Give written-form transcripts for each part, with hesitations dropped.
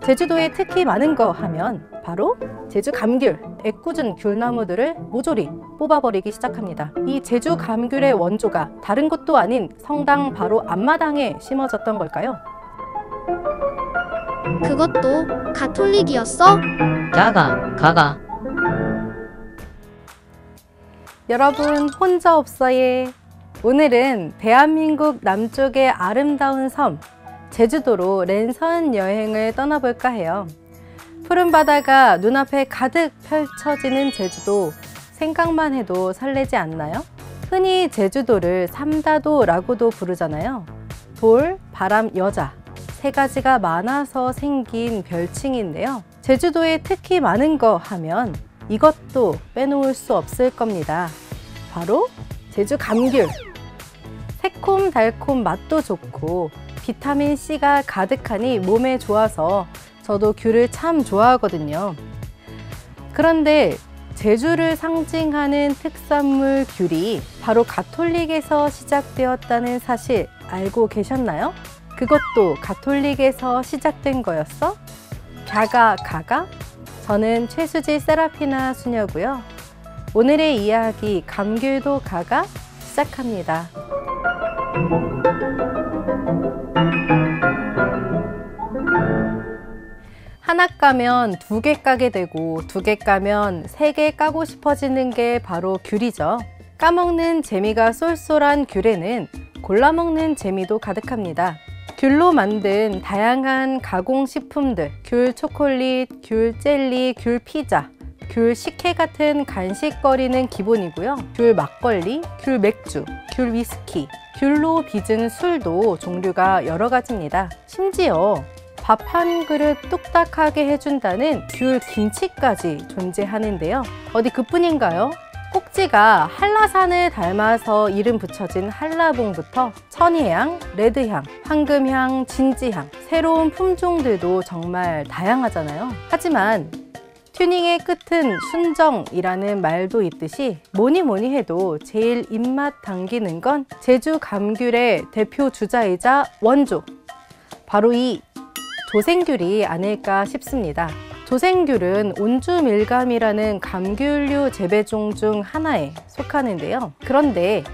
제주도에 특히 많은 거 하면 바로 제주 감귤, 애꿎은 귤나무들을 모조리 뽑아버리기 시작합니다. 이 제주 감귤의 원조가 다른 곳도 아닌 성당 바로 앞마당에 심어졌던 걸까요? 그것도 가톨릭이었어? 가가. 여러분 혼자 없어예. 오늘은 대한민국 남쪽의 아름다운 섬 제주도로 랜선 여행을 떠나볼까 해요. 푸른 바다가 눈앞에 가득 펼쳐지는 제주도, 생각만 해도 설레지 않나요? 흔히 제주도를 삼다도라고도 부르잖아요. 돌, 바람, 여자 세 가지가 많아서 생긴 별칭인데요. 제주도에 특히 많은 거 하면 이것도 빼놓을 수 없을 겁니다. 바로 제주 감귤. 새콤달콤 맛도 좋고 비타민C가 가득하니 몸에 좋아서 저도 귤을 참 좋아하거든요. 그런데 제주를 상징하는 특산물 귤이 바로 가톨릭에서 시작되었다는 사실 알고 계셨나요? 그것도 가톨릭에서 시작된 거였어? 가가? 저는 최수지 세라피나 수녀고요. 오늘의 이야기 감귤도 가가 시작합니다. 하나 까면 두 개 까게 되고 두 개 까면 세 개 까고 싶어지는 게 바로 귤이죠. 까먹는 재미가 쏠쏠한 귤에는 골라먹는 재미도 가득합니다. 귤로 만든 다양한 가공식품들, 귤 초콜릿, 귤 젤리, 귤 피자, 귤 식혜 같은 간식거리는 기본이고요. 귤 막걸리, 귤 맥주, 귤 위스키, 귤로 빚은 술도 종류가 여러 가지입니다. 심지어 밥 한 그릇 뚝딱하게 해준다는 귤 김치까지 존재하는데요. 어디 그뿐인가요? 꼭지가 한라산을 닮아서 이름 붙여진 한라봉부터 천혜향, 레드향, 황금향, 진지향, 새로운 품종들도 정말 다양하잖아요. 하지만 튜닝의 끝은 순정이라는 말도 있듯이 뭐니 해도 제일 입맛 당기는 건 제주 감귤의 대표 주자이자 원조, 바로 이 조생귤이 아닐까 싶습니다. 조생귤은 온주밀감이라는 감귤류 재배종 중 하나에 속하는데요. 그런데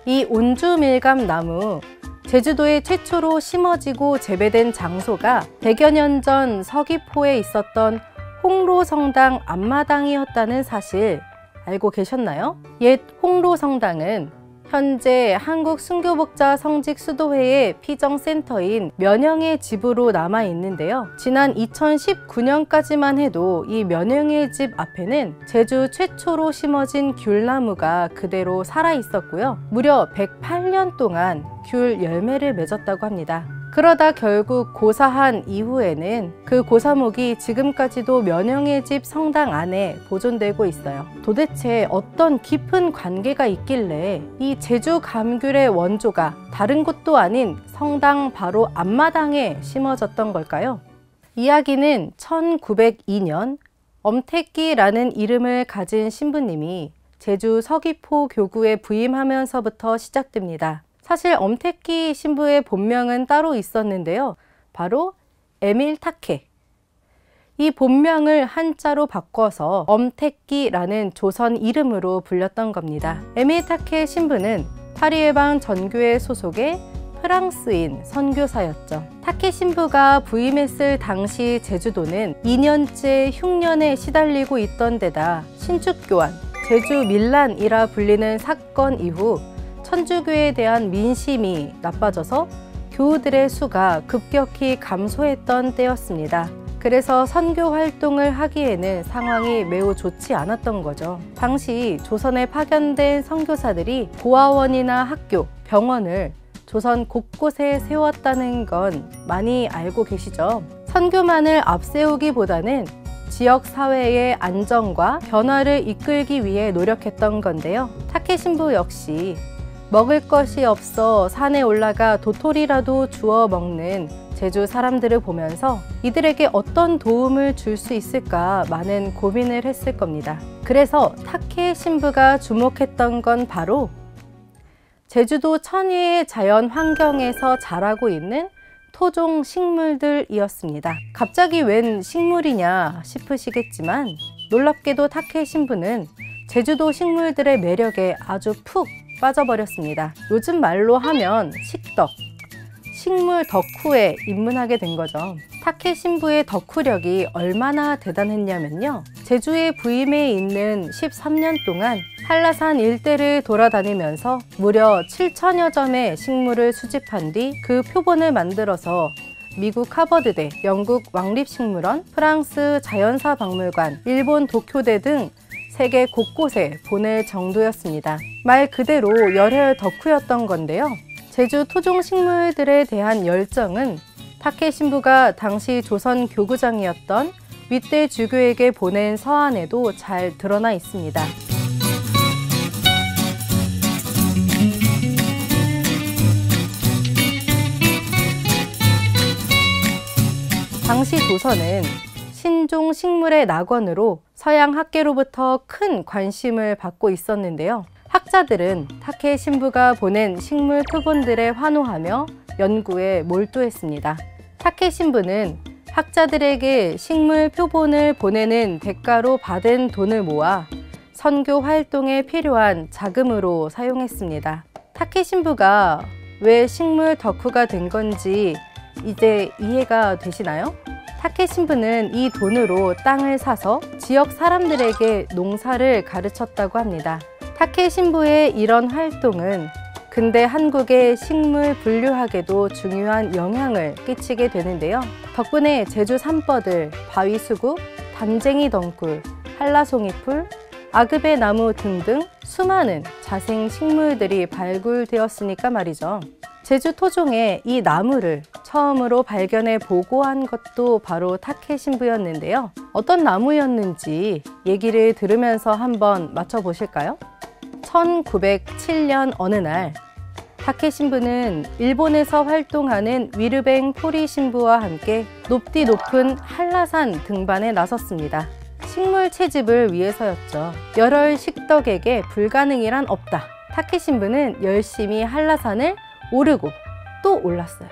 이 온주밀감 나무, 제주도에 최초로 심어지고 재배된 장소가 100여 년 전 서귀포에 있었던 홍로성당 앞마당이었다는 사실 알고 계셨나요? 옛 홍로성당은 현재 한국순교복자 성직수도회의 피정센터인 면영의 집으로 남아있는데요. 지난 2019년까지만 해도 이 면영의 집 앞에는 제주 최초로 심어진 귤나무가 그대로 살아있었고요. 무려 108년 동안 귤 열매를 맺었다고 합니다. 그러다 결국 고사한 이후에는 그 고사목이 지금까지도 면영의 집 성당 안에 보존되고 있어요. 도대체 어떤 깊은 관계가 있길래 이 제주 감귤의 원조가 다른 곳도 아닌 성당 바로 앞마당에 심어졌던 걸까요? 이야기는 1902년 엄태기라는 이름을 가진 신부님이 제주 서귀포 교구에 부임하면서부터 시작됩니다. 사실 엄태기 신부의 본명은 따로 있었는데요. 바로 에밀 타케. 이 본명을 한자로 바꿔서 엄태기라는 조선 이름으로 불렸던 겁니다. 에밀 타케 신부는 파리예방 전교회 소속의 프랑스인 선교사였죠. 타케 신부가 부임했을 당시 제주도는 2년째 흉년에 시달리고 있던 데다 신축교환, 제주 밀란이라 불리는 사건 이후 천주교에 대한 민심이 나빠져서 교우들의 수가 급격히 감소했던 때였습니다. 그래서 선교 활동을 하기에는 상황이 매우 좋지 않았던 거죠. 당시 조선에 파견된 선교사들이 고아원이나 학교, 병원을 조선 곳곳에 세웠다는 건 많이 알고 계시죠? 선교만을 앞세우기보다는 지역 사회의 안정과 변화를 이끌기 위해 노력했던 건데요. 타케 신부 역시 먹을 것이 없어 산에 올라가 도토리라도 주워 먹는 제주 사람들을 보면서 이들에게 어떤 도움을 줄 수 있을까 많은 고민을 했을 겁니다. 그래서 타케 신부가 주목했던 건 바로 제주도 천혜의 자연 환경에서 자라고 있는 토종 식물들이었습니다. 갑자기 웬 식물이냐 싶으시겠지만 놀랍게도 타케 신부는 제주도 식물들의 매력에 아주 푹 빠져버렸습니다. 요즘 말로 하면 식덕, 식물 덕후에 입문하게 된 거죠. 타케 신부의 덕후력이 얼마나 대단했냐면요. 제주에 부임해 있는 13년 동안 한라산 일대를 돌아다니면서 무려 7천여 점의 식물을 수집한 뒤 그 표본을 만들어서 미국 하버드대, 영국 왕립식물원, 프랑스 자연사박물관, 일본 도쿄대 등 세계 곳곳에 보낼 정도였습니다. 말 그대로 열혈 덕후였던 건데요. 제주 토종 식물들에 대한 열정은 타케 신부가 당시 조선 교구장이었던 윗대 주교에게 보낸 서한에도 잘 드러나 있습니다. 당시 조선은 신종 식물의 낙원으로 서양 학계로부터 큰 관심을 받고 있었는데요. 학자들은 타케 신부가 보낸 식물 표본들에 환호하며 연구에 몰두했습니다. 타케 신부는 학자들에게 식물 표본을 보내는 대가로 받은 돈을 모아 선교 활동에 필요한 자금으로 사용했습니다. 타케 신부가 왜 식물 덕후가 된 건지 이제 이해가 되시나요? 타케 신부는 이 돈으로 땅을 사서 지역 사람들에게 농사를 가르쳤다고 합니다. 타케 신부의 이런 활동은 근대 한국의 식물 분류학에도 중요한 영향을 끼치게 되는데요. 덕분에 제주 산버들, 바위수국, 담쟁이 덩굴, 한라송이풀, 아그베 나무 등등 수많은 자생 식물들이 발굴되었으니까 말이죠. 제주 토종의 이 나무를 처음으로 발견해 보고한 것도 바로 타케 신부였는데요. 어떤 나무였는지 얘기를 들으면서 한번 맞춰보실까요? 1907년 어느 날 타케 신부는 일본에서 활동하는 위르뱅 토리 신부와 함께 높디 높은 한라산 등반에 나섰습니다. 식물 채집을 위해서였죠. 열혈 식덕에게 불가능이란 없다. 타케 신부는 열심히 한라산을 오르고 또 올랐어요.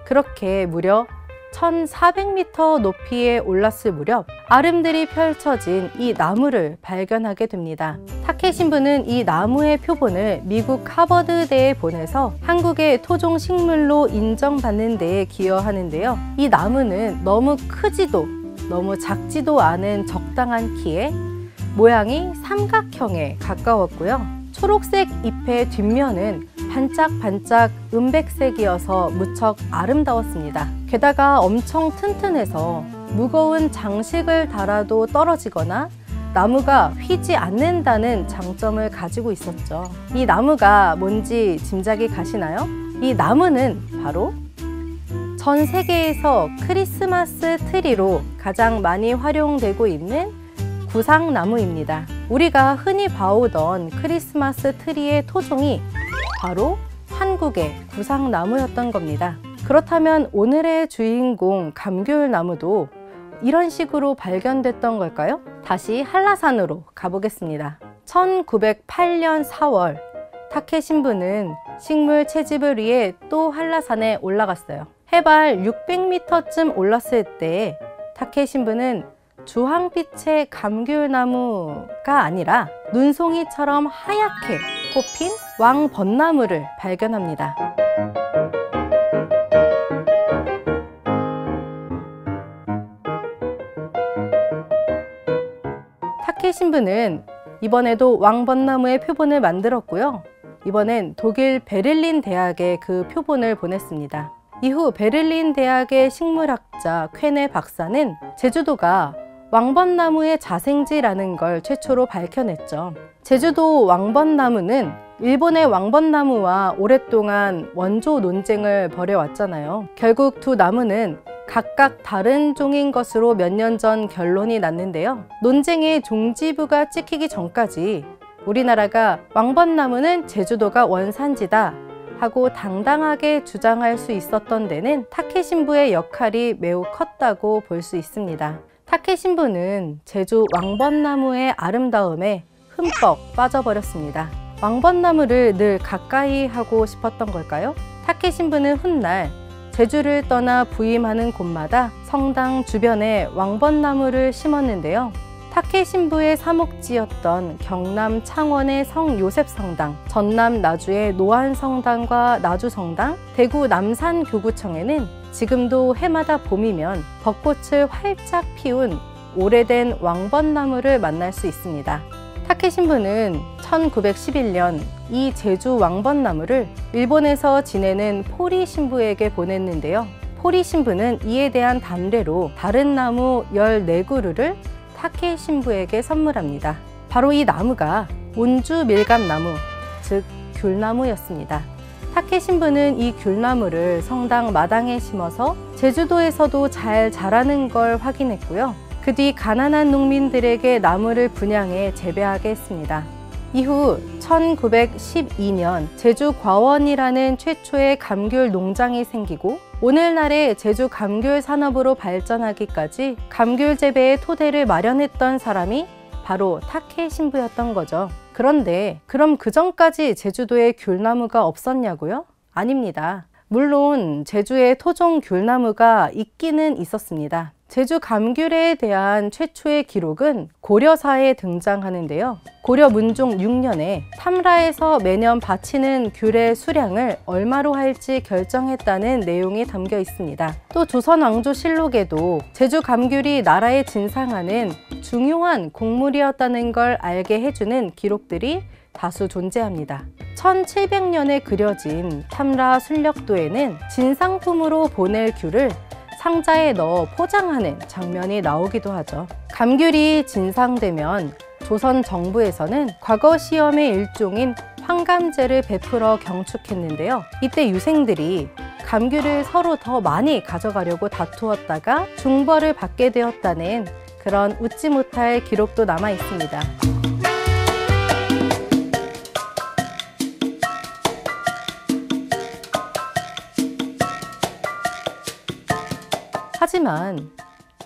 그렇게 무려 1400m 높이에 올랐을 무렵 아름드리 펼쳐진 이 나무를 발견하게 됩니다. 타케 신부는 이 나무의 표본을 미국 하버드대에 보내서 한국의 토종 식물로 인정받는 데에 기여하는데요. 이 나무는 너무 크지도 너무 작지도 않은 적당한 키에 모양이 삼각형에 가까웠고요. 초록색 잎의 뒷면은 반짝반짝 은백색이어서 무척 아름다웠습니다. 게다가 엄청 튼튼해서 무거운 장식을 달아도 떨어지거나 나무가 휘지 않는다는 장점을 가지고 있었죠. 이 나무가 뭔지 짐작이 가시나요? 이 나무는 바로 전 세계에서 크리스마스 트리로 가장 많이 활용되고 있는 구상나무입니다. 우리가 흔히 봐오던 크리스마스 트리의 토종이 바로 한국의 구상나무였던 겁니다. 그렇다면 오늘의 주인공 감귤나무도 이런 식으로 발견됐던 걸까요? 다시 한라산으로 가보겠습니다. 1908년 4월 타케 신부는 식물 채집을 위해 또 한라산에 올라갔어요. 해발 600m쯤 올랐을 때 타케 신부는 주황빛의 감귤나무가 아니라 눈송이처럼 하얗게 꽃핀 왕벚나무를 발견합니다. 타케 신부는 이번에도 왕벚나무의 표본을 만들었고요. 이번엔 독일 베를린 대학에 그 표본을 보냈습니다. 이후 베를린 대학의 식물학자 쾌네 박사는 제주도가 왕벚나무의 자생지라는 걸 최초로 밝혀냈죠. 제주도 왕벚나무는 일본의 왕벚나무와 오랫동안 원조 논쟁을 벌여왔잖아요. 결국 두 나무는 각각 다른 종인 것으로 몇 년 전 결론이 났는데요. 논쟁의 종지부가 찍히기 전까지 우리나라가 왕벚나무는 제주도가 원산지다 하고 당당하게 주장할 수 있었던 데는 타케 신부의 역할이 매우 컸다고 볼 수 있습니다. 타케 신부는 제주 왕벚나무의 아름다움에 흠뻑 빠져버렸습니다. 왕벚나무를 늘 가까이 하고 싶었던 걸까요? 타케 신부는 훗날 제주를 떠나 부임하는 곳마다 성당 주변에 왕벚나무를 심었는데요. 타케 신부의 사목지였던 경남 창원의 성요셉성당, 전남 나주의 노안성당과 나주성당, 대구 남산교구청에는 지금도 해마다 봄이면 벚꽃을 활짝 피운 오래된 왕벚나무를 만날 수 있습니다. 타케 신부는 1911년 이 제주 왕벚나무를 일본에서 지내는 포리 신부에게 보냈는데요. 포리 신부는 이에 대한 담례로 다른 나무 14그루를 타케 신부에게 선물합니다. 바로 이 나무가 온주 밀감나무, 즉 귤나무였습니다. 타케 신부는 이 귤나무를 성당 마당에 심어서 제주도에서도 잘 자라는 걸 확인했고요. 그 뒤 가난한 농민들에게 나무를 분양해 재배하게 했습니다. 이후 1912년 제주 과원이라는 최초의 감귤 농장이 생기고 오늘날의 제주 감귤 산업으로 발전하기까지 감귤 재배의 토대를 마련했던 사람이 바로 타케 신부였던 거죠. 그런데 그럼 그 전까지 제주도에 귤나무가 없었냐고요? 아닙니다. 물론 제주에 토종 귤나무가 있기는 있었습니다. 제주 감귤에 대한 최초의 기록은 고려사에 등장하는데요. 고려 문종 6년에 탐라에서 매년 바치는 귤의 수량을 얼마로 할지 결정했다는 내용이 담겨 있습니다. 또 조선왕조실록에도 제주 감귤이 나라에 진상하는 중요한 곡물이었다는 걸 알게 해주는 기록들이 다수 존재합니다. 1700년에 그려진 탐라 순력도에는 진상품으로 보낼 귤을 상자에 넣어 포장하는 장면이 나오기도 하죠. 감귤이 진상되면 조선 정부에서는 과거 시험의 일종인 환감제를 베풀어 경축했는데요. 이때 유생들이 감귤을 서로 더 많이 가져가려고 다투었다가 중벌을 받게 되었다는 그런 웃지 못할 기록도 남아 있습니다. 하지만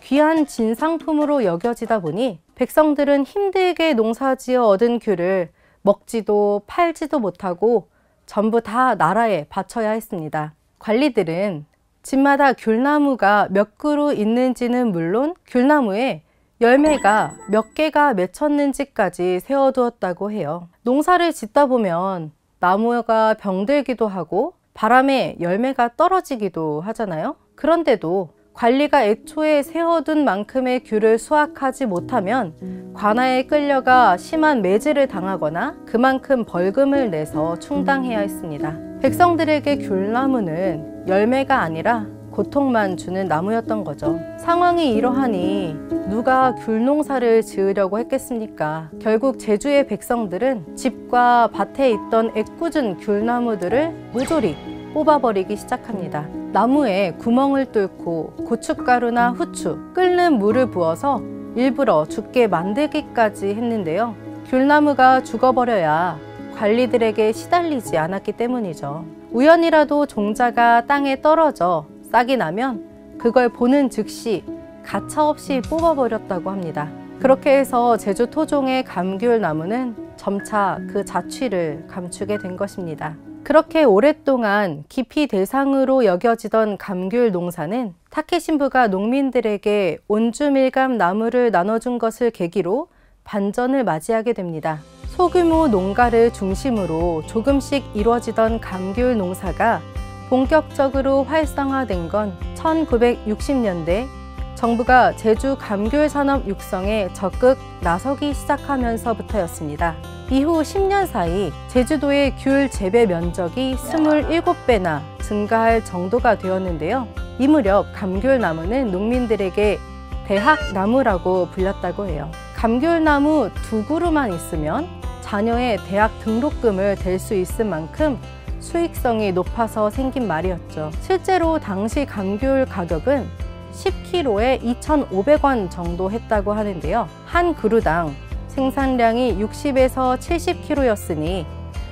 귀한 진상품으로 여겨지다 보니 백성들은 힘들게 농사지어 얻은 귤을 먹지도 팔지도 못하고 전부 다 나라에 바쳐야 했습니다. 관리들은 집마다 귤나무가 몇 그루 있는지는 물론 귤나무에 열매가 몇 개가 맺혔는지까지 세워두었다고 해요. 농사를 짓다 보면 나무가 병들기도 하고 바람에 열매가 떨어지기도 하잖아요. 그런데도 관리가 애초에 세워둔 만큼의 귤을 수확하지 못하면 관아에 끌려가 심한 매질을 당하거나 그만큼 벌금을 내서 충당해야 했습니다. 백성들에게 귤나무는 열매가 아니라 고통만 주는 나무였던 거죠. 상황이 이러하니 누가 귤농사를 지으려고 했겠습니까? 결국 제주의 백성들은 집과 밭에 있던 애꿎은 귤나무들을 모조리 뽑아버리기 시작합니다. 나무에 구멍을 뚫고 고춧가루나 후추, 끓는 물을 부어서 일부러 죽게 만들기까지 했는데요. 귤나무가 죽어버려야 관리들에게 시달리지 않았기 때문이죠. 우연이라도 종자가 땅에 떨어져 싹이 나면 그걸 보는 즉시 가차없이 뽑아버렸다고 합니다. 그렇게 해서 제주 토종의 감귤나무는 점차 그 자취를 감추게 된 것입니다. 그렇게 오랫동안 기피 대상으로 여겨지던 감귤 농사는 타케 신부가 농민들에게 온주밀감 나무를 나눠준 것을 계기로 반전을 맞이하게 됩니다. 소규모 농가를 중심으로 조금씩 이루어지던 감귤 농사가 본격적으로 활성화된 건 1960년대 정부가 제주 감귤 산업 육성에 적극 나서기 시작하면서부터였습니다. 이후 10년 사이 제주도의 귤 재배 면적이 27배나 증가할 정도가 되었는데요. 이 무렵 감귤나무는 농민들에게 대학나무라고 불렸다고 해요. 감귤나무 2그루만 있으면 자녀의 대학 등록금을 댈 수 있을 만큼 수익성이 높아서 생긴 말이었죠. 실제로 당시 감귤 가격은 10kg에 2,500원 정도 했다고 하는데요. 한 그루당 생산량이 60에서 70kg였으니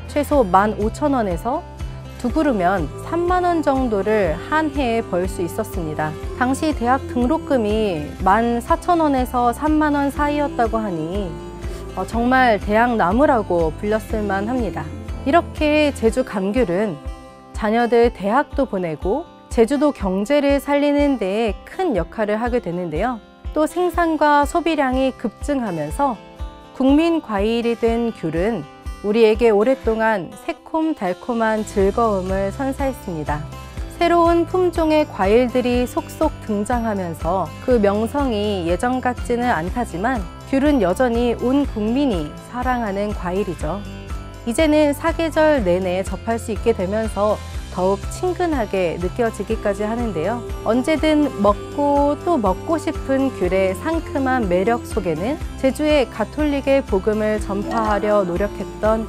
최소 15,000원에서 2그루면 3만원 정도를 한 해에 벌 수 있었습니다. 당시 대학 등록금이 14,000원에서 3만원 사이였다고 하니 정말 대학나무라고 불렸을 만합니다. 이렇게 제주 감귤은 자녀들 대학도 보내고 제주도 경제를 살리는 데에 큰 역할을 하게 되는데요. 또 생산과 소비량이 급증하면서 국민 과일이 된 귤은 우리에게 오랫동안 새콤달콤한 즐거움을 선사했습니다. 새로운 품종의 과일들이 속속 등장하면서 그 명성이 예전 같지는 않다지만 귤은 여전히 온 국민이 사랑하는 과일이죠. 이제는 사계절 내내 접할 수 있게 되면서 더욱 친근하게 느껴지기까지 하는데요. 언제든 먹고 또 먹고 싶은 귤의 상큼한 매력 속에는 제주의 가톨릭의 복음을 전파하려 노력했던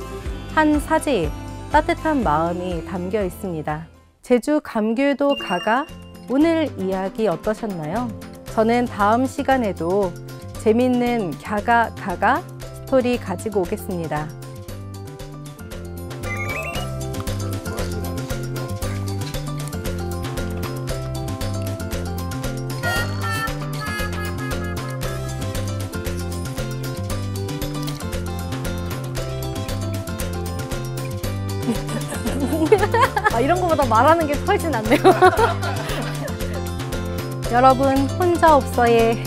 한 사제의 따뜻한 마음이 담겨 있습니다. 제주 감귤도 가가, 오늘 이야기 어떠셨나요? 저는 다음 시간에도 재밌는 갸가 가가 스토리 가지고 오겠습니다. 이런 거보다 말하는 게 훨씬 낫네요. 여러분 혼자 없어예.